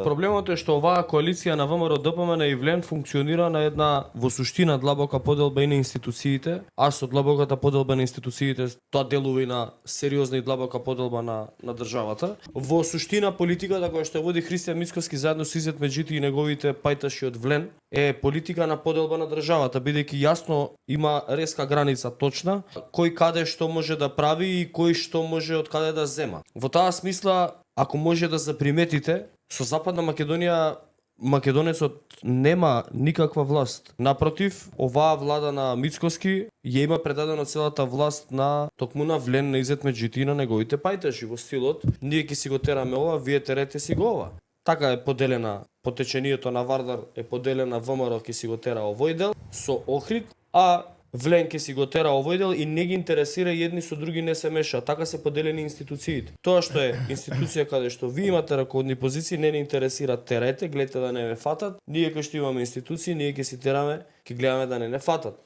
Проблемот е што оваа коалиција на ВМРО ДПМН и ВЛЕН функционира на една во суштина длабока поделба и на институциите, а со длабоката поделба на институциите тоа делува и на сериозна и длабока поделба на државата. Во суштина политиката која што води Христијан Мицкоски заедно со Изет Меджити и неговите пајташи од ВЛЕН е политика на поделба на државата, бидејќи јасно има резка граница точна, кој каде што може да прави и кој што може од каде да зема. Во таа смисла, ако може да заприметите, со Западна Македонија македонецот нема никаква власт. Напротив, оваа влада на Мицкоски ја има предадено целата власт на токму на ВЛЕН, на Изет Меджити и на неговите пајташи во стилот ние ќе си го тераме ова, вие терете си го ова. Така е поделена по течението на Вардар, е поделена ВМРО ќе си го тера овој дел со Охрид, а ВЛЕН ќе си го тера овој дел и не ги интересира и едни со други не се меша. Така се поделени институциите. Тоа што е институција каде што ви имате раководни позиции, не интересира, терете, гледате да не ме фатат. Ние кои што имаме институции, ние ќе си тераме, ќе гледаме да не фатат.